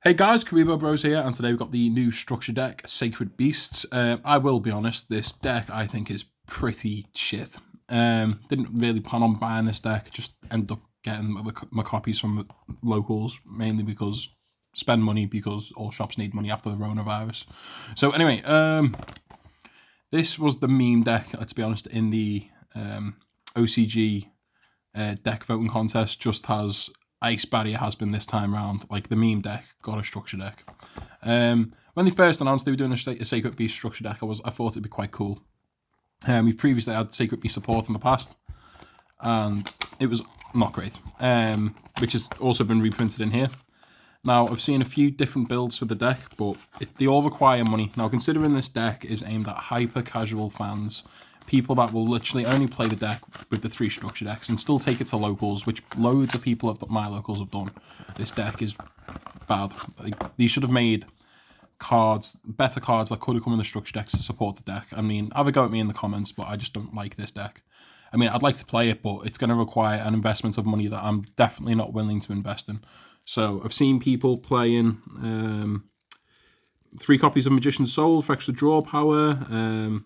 Hey guys, Karibo Bros here, and today we've got the new structure deck, Sacred Beasts. I will be honest, this deck I think is pretty shit. Didn't really plan on buying this deck, just ended up getting my copies from locals, mainly because spend money because all shops need money after the coronavirus. So anyway, this was the meme deck, let's be honest, in the OCG deck voting contest, just as Ice Barrier has been this time round. Like the meme deck got a structure deck. When they first announced they were doing a Sacred Beast structure deck, I thought it'd be quite cool. We've previously had Sacred Beast support in the past, and it was not great, which has also been reprinted in here. Now, I've seen a few different builds for the deck, but they all require money. Now, considering this deck is aimed at hyper-casual fans, people that will literally only play the deck with the 3 structure decks and still take it to locals, which loads of people my locals have done. This deck is bad. Like, they should have made better cards that could have come in the structure decks to support the deck. I mean, have a go at me in the comments, but I just don't like this deck. I mean, I'd like to play it, but it's going to require an investment of money that I'm definitely not willing to invest in. So I've seen people playing 3 copies of Magician's Soul for extra draw power,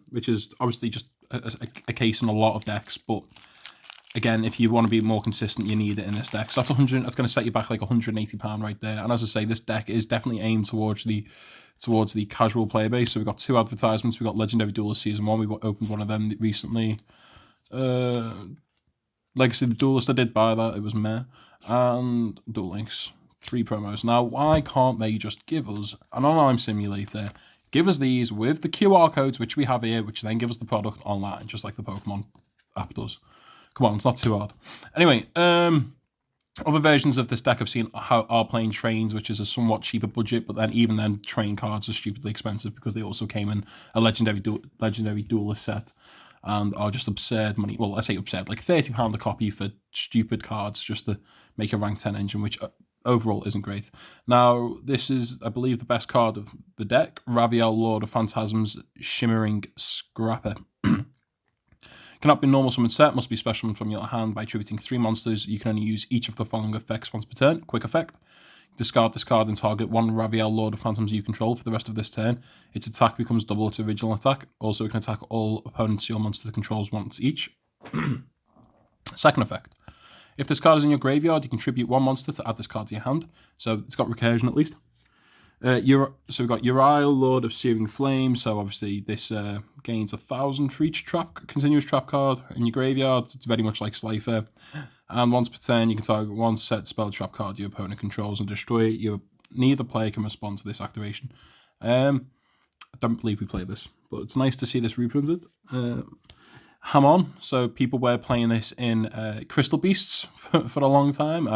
which is obviously just a case in a lot of decks. But again, if you want to be more consistent, you need it in this deck. So that's going to set you back like £180 right there. And as I say, this deck is definitely aimed towards the casual player base. So we've got 2 advertisements. We've got Legendary Duelist Season 1. We've opened one of them recently. Legacy the Duelist, I did buy that. It was meh. And Duel Links. 3 promos. Now, why can't they just give us an online simulator? Give us these with the QR codes, which we have here, which then give us the product online, just like the Pokemon app does. Come on, it's not too hard. Anyway, other versions of this deck I've seen are playing trains, which is a somewhat cheaper budget, but then even then, train cards are stupidly expensive because they also came in a legendary duelist set and are just absurd money. Well, I say absurd, like £30 a copy for stupid cards just to make a rank 10 engine, which overall isn't great. Now, this is, I believe, the best card of the deck, Raviel, Lord of Phantasms, Shimmering Scrapper. Cannot be normal summon set, must be special summon from your hand by attributing 3 monsters. You can only use each of the following effects once per turn. Quick effect. Discard this card and target 1 Raviel, Lord of Phantoms you control for the rest of this turn. Its attack becomes double its original attack. Also, it can attack all opponents your monster controls once each. Second effect. If this card is in your graveyard, you contribute 1 monster to add this card to your hand. So it's got recursion at least. So we've got Yugioh, Lord of Searing Flame. So obviously this gains 1,000 for each continuous trap card in your graveyard. It's very much like Slifer. And once per turn, you can target 1 set spell trap card your opponent controls and destroy it. Neither player can respond to this activation. I don't believe we play this, but it's nice to see this reprinted. Hamon, so people were playing this in Crystal Beasts for a long time,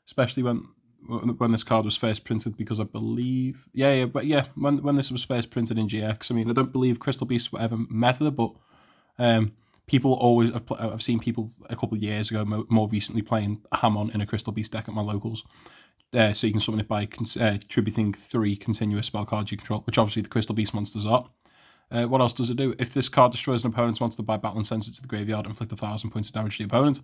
especially when this card was first printed, because I believe, when this was first printed in GX. I mean, I don't believe Crystal Beasts were ever meta, but people always, I've seen people a couple of years ago, more recently, playing Hamon in a Crystal Beast deck at my locals. So you can summon it by contributing 3 continuous spell cards you control, which obviously the Crystal Beast monsters are. What else does it do? If this card destroys an opponent's monster by battle and sends it to the graveyard, inflict 1,000 points of damage to the opponent.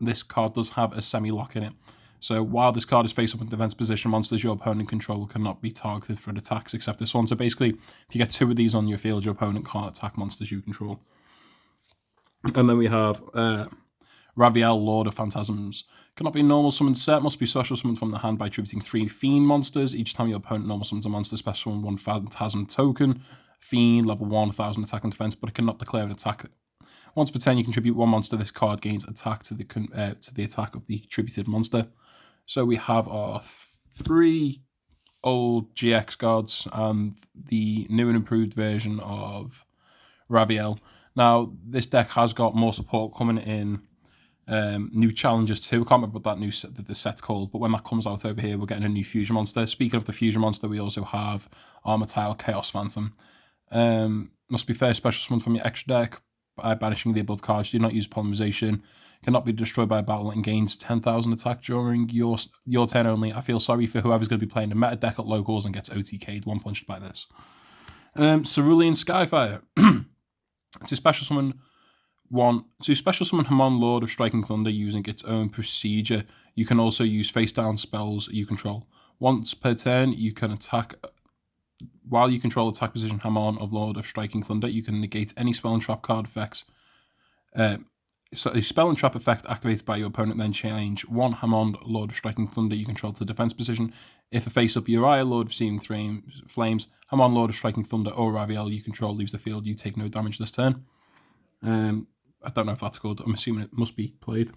This card does have a semi-lock in it. So while this card is face up in defense position, monsters your opponent control cannot be targeted for attacks except this one. So basically, if you get 2 of these on your field, your opponent can't attack monsters you control. And then we have Raviel, Lord of Phantasms. Cannot be normal summoned set, must be special summoned from the hand by attributing 3 Fiend monsters. Each time your opponent normal summons a monster, special summon 1 Phantasm token. Fiend, level 1, 1,000 attack and defense, but it cannot declare an attack. Once per turn, you contribute 1 monster. This card gains attack to the attack of the attributed monster. So we have our 3 old GX gods and the new and improved version of Raviel. Now, this deck has got more support coming in. New challenges too. I can't remember what the set's called, but when that comes out over here, we're getting a new fusion monster. Speaking of the fusion monster, we also have Armor Tile Chaos Phantom. Must be first special summon from your extra deck by banishing the above cards. Do not use polymerization. Cannot be destroyed by a battle and gains 10,000 attack during your turn only. I feel sorry for whoever's going to be playing the meta deck at locals and gets OTK'd 1-punched by this. Cerulean Skyfire. It's a special summon 1. To special summon Hamon, Lord of Striking Thunder, using its own procedure. You can also use face down spells you control. Once per turn, you can attack. While you control attack position Hamon of Lord of Striking Thunder, you can negate any spell and trap card effects. So a spell and trap effect activated by your opponent, then change 1 Hamon, Lord of Striking Thunder, you control to defense position. If a face-up Uriah, Lord of Seething Flames, Hamon, Lord of Striking Thunder, or Raviel you control leaves the field, you take no damage this turn. I don't know if that's good. I'm assuming it must be played.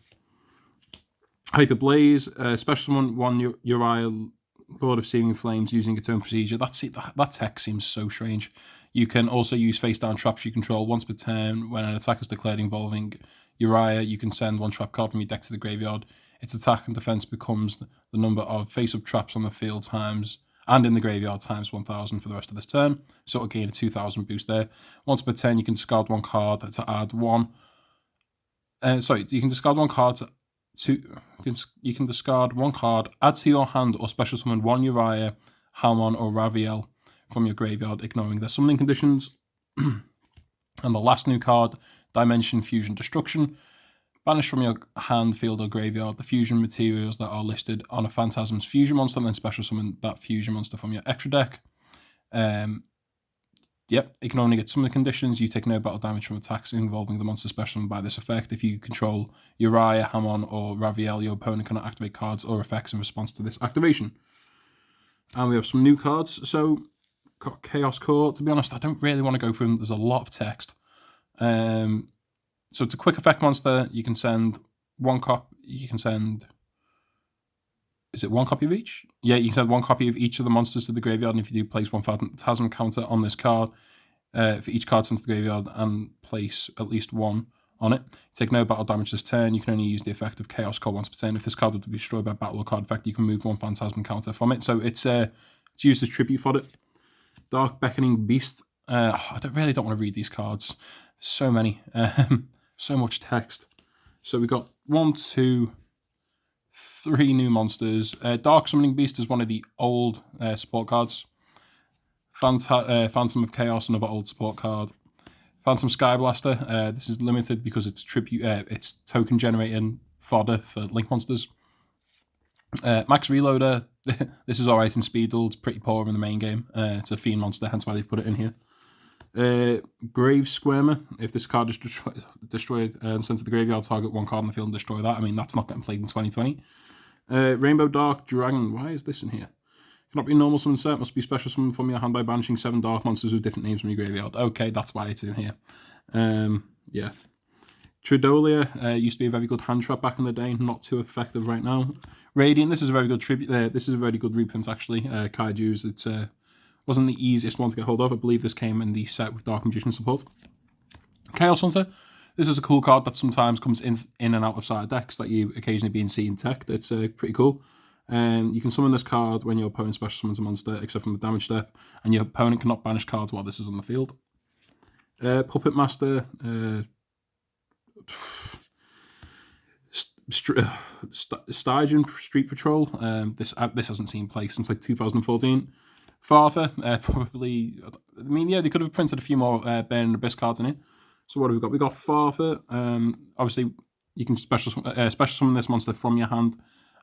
Hyper Blaze, special summon 1 Uriah, Lord of Seething Flames, using its own procedure. That text seems so strange. You can also use face-down traps you control once per turn. When an attack is declared involving Uriah, you can send 1 trap card from your deck to the graveyard. Its attack and defense becomes the number of face-up traps on the field times and in the graveyard times 1,000 for the rest of this turn. So it'll gain a 2,000 boost there. Once per turn, you can discard 1 card to add 1. You can discard 1 card you can discard 1 card, add to your hand, or special summon 1 Uriah, Hamon, or Raviel from your graveyard, ignoring their summoning conditions. And the last new card, Dimension Fusion Destruction. Banish from your hand, field, or graveyard the fusion materials that are listed on a Phantasm's fusion monster, and then special summon that fusion monster from your extra deck. Ignoring its summoning conditions, you take no battle damage from attacks involving the monster special summon by this effect. If you control Uriah, Hamon, or Raviel, your opponent cannot activate cards or effects in response to this activation. And we have some new cards. So, got Chaos Core. To be honest, I don't really want to go through them. There's a lot of text. So it's a quick effect monster. You can send 1 copy. You can send. Is it 1 copy of each? Yeah, you can send 1 copy of each of the monsters to the graveyard, and if you do, place 1 Phantasm counter on this card for each card sent to the graveyard, and place at least 1 on it. You take no battle damage this turn. You can only use the effect of Chaos Core once per turn. If this card would be destroyed by battle or card effect, you can move 1 Phantasm counter from it. So it's used as tribute for it. Dark Beckoning Beast. I really don't want to read these cards. So many. So much text. So we got 1, 2, 3 new monsters. Dark Summoning Beast is one of the old support cards. Phantom of Chaos, another old support card. Phantom Skyblaster. This is limited because it's it's token generating fodder for Link monsters. Max Reloader. This is alright in Speedle. It's pretty poor in the main game. It's a Fiend monster, hence why they've put it in here. Grave Squirmer. If this card is destroyed and sent to the graveyard, target 1 card in the field and destroy that. I mean, that's not getting played in 2020. Rainbow Dark Dragon. Why is this in here? Cannot be normal summon set. Must be special summon from your hand by banishing 7 dark monsters with different names from your graveyard. Okay, that's why it's in here. Yeah. Tridolia used to be a very good hand trap back in the day. Not too effective right now. Radiant. This is a very good tribute. This is a very good reprint actually. Kaiju's. It's wasn't the easiest one to get hold of. I believe this came in the set with Dark Magician support. Chaos Hunter. This is a cool card that sometimes comes in and out of side decks that you occasionally being seen tech. That's pretty cool. You can summon this card when your opponent special summons a monster, except from the damage step, and your opponent cannot banish cards while this is on the field. Puppet Master. STYGIAN Street Patrol. This hasn't seen play since like 2014. Farther, probably. I mean, yeah, they could have printed a few more Burning Abyss cards in it. So what have we got? We got Farther. Obviously, you can special summon this monster from your hand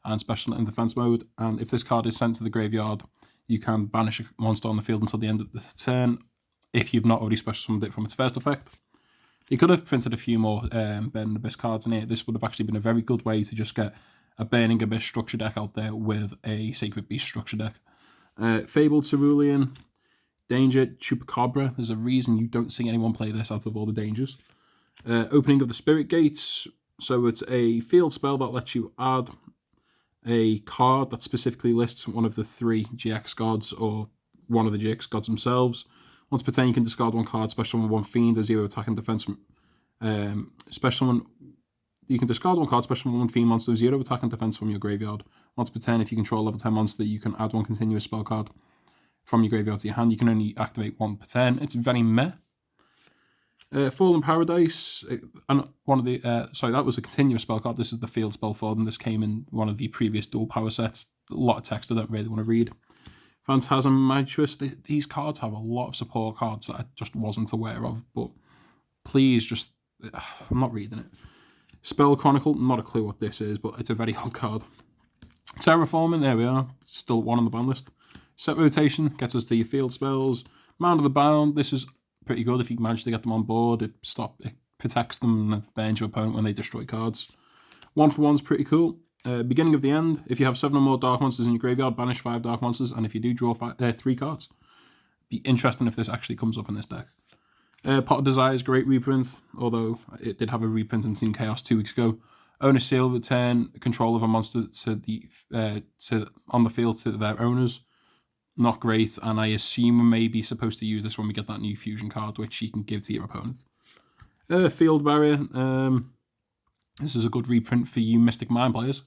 and special in defense mode. And if this card is sent to the graveyard, you can banish a monster on the field until the end of the turn. If you've not already special summoned it from its first effect. You could have printed a few more Burning Abyss cards in here. This would have actually been a very good way to just get a Burning Abyss structure deck out there with a Sacred Beast structure deck. Fabled Cerulean, Danger, Chupacabra. There's a reason you don't see anyone play this out of all the dangers. Opening of the Spirit Gates. So it's a field spell that lets you add a card that specifically lists one of the 3 GX gods or one of the GX gods themselves. Once per turn, you can discard 1 card, special summon 1 Fiend, a 0 attack and defense. Special summon. You can discard 1 card, special summon 1 Fiend monster, 0 attack and defense from your graveyard. Once per turn, if you control a level 10 monster, you can add 1 continuous spell card from your graveyard to your hand. You can only activate 1 per turn. It's very meh. Fallen Paradise, and one of the that was a continuous spell card. This is the field spell for them. This came in one of the previous dual power sets. A lot of text I don't really want to read. Phantasm Martyrs. These cards have a lot of support cards that I just wasn't aware of, but please just I'm not reading it. Spell Chronicle, not a clue what this is, but it's a very odd card. Terraforming, there we are. Still one on the ban list. Set Rotation, gets us to your field spells. Mound of the Bound, this is pretty good if you manage to get them on board. It protects them and burns your opponent when they destroy cards. 1-for-1's pretty cool. Beginning of the End, if you have 7 or more dark monsters in your graveyard, banish 5 dark monsters, and if you do, draw 3 cards. Be interesting if this actually comes up in this deck. Pot of Desire's great reprint, although it did have a reprint in Team Chaos 2 weeks ago. Owner Seal, return control of a monster on the field to their owners. Not great, and I assume we may be supposed to use this when we get that new fusion card, which you can give to your opponent. Field Barrier. This is a good reprint for you Mystic Mind players.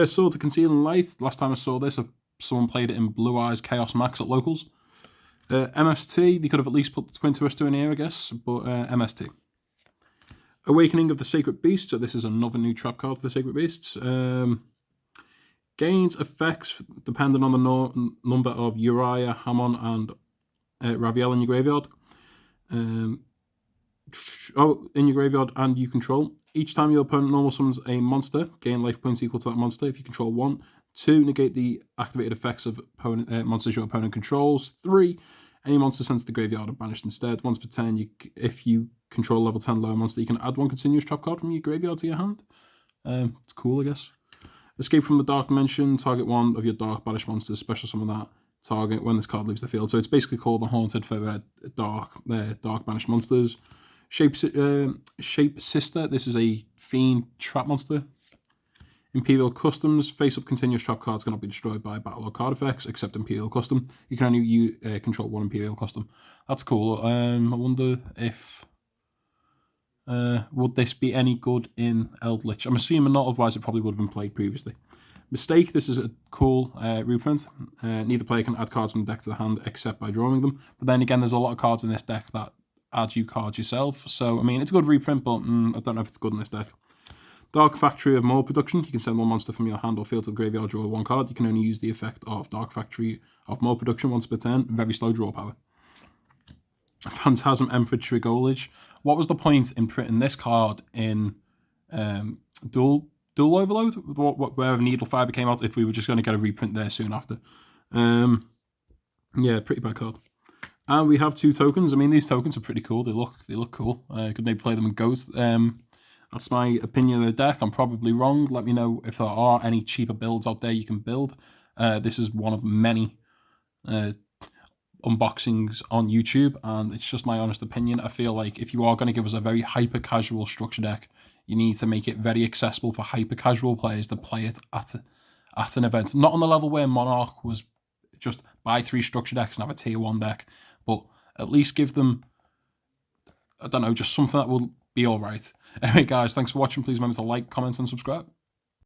Sword to Concealing Light. Last time I saw this, someone played it in Blue Eyes Chaos Max at locals. MST, they could have at least put the Twin Twister in here, I guess, but MST. Awakening of the Sacred Beast, so this is another new trap card for the Sacred Beasts. Gains effects depending on the number of Uriah, Hamon, and Raviel in your graveyard. In your graveyard and you control. Each time your opponent normal summons a monster, gain life points equal to that monster if you control 1. 2, negate the activated effects of monsters your opponent controls. 3, any monster sent to the graveyard are banished instead. Once per turn, if you control level 10 lower monster, you can add 1 continuous trap card from your graveyard to your hand. It's cool, I guess. Escape from the Dark Dimension, target 1 of your dark banished monsters, special summon that target when this card leaves the field. So it's basically called the Haunted for dark banished monsters. Shape Sister, this is a Fiend trap monster. Imperial Customs, face-up continuous trap cards cannot be destroyed by battle or card effects, except Imperial Custom. You can only control 1 Imperial Custom. That's cool. I wonder if... would this be any good in Eldritch? I'm assuming not, otherwise it probably would have been played previously. Mistake, this is a cool reprint. Neither player can add cards from the deck to the hand except by drawing them. But then again, there's a lot of cards in this deck that add you cards yourself. So, I mean, it's a good reprint, but I don't know if it's good in this deck. Dark Factory of More Production. You can send 1 monster from your hand or field to the graveyard, draw 1 card. You can only use the effect of Dark Factory of More Production once per turn. Very slow draw power. Phantasm Emperor Trigolage. What was the point in printing this card in Dual Overload? Where Needle Fiber came out, if we were just going to get a reprint there soon after. Yeah, pretty bad card. And we have 2 tokens. I mean, these tokens are pretty cool. They look cool. Could maybe play them in Ghost. That's my opinion of the deck. I'm probably wrong. Let me know if there are any cheaper builds out there you can build. This is one of many unboxings on YouTube, and it's just my honest opinion. I feel like if you are going to give us a very hyper-casual structure deck, you need to make it very accessible for hyper-casual players to play it at an event. Not on the level where Monarch was just buy 3 structure decks and have a tier 1 deck, but at least give them, I don't know, just something that will be alright. Anyway guys, thanks for watching. Please remember to like, comment and subscribe.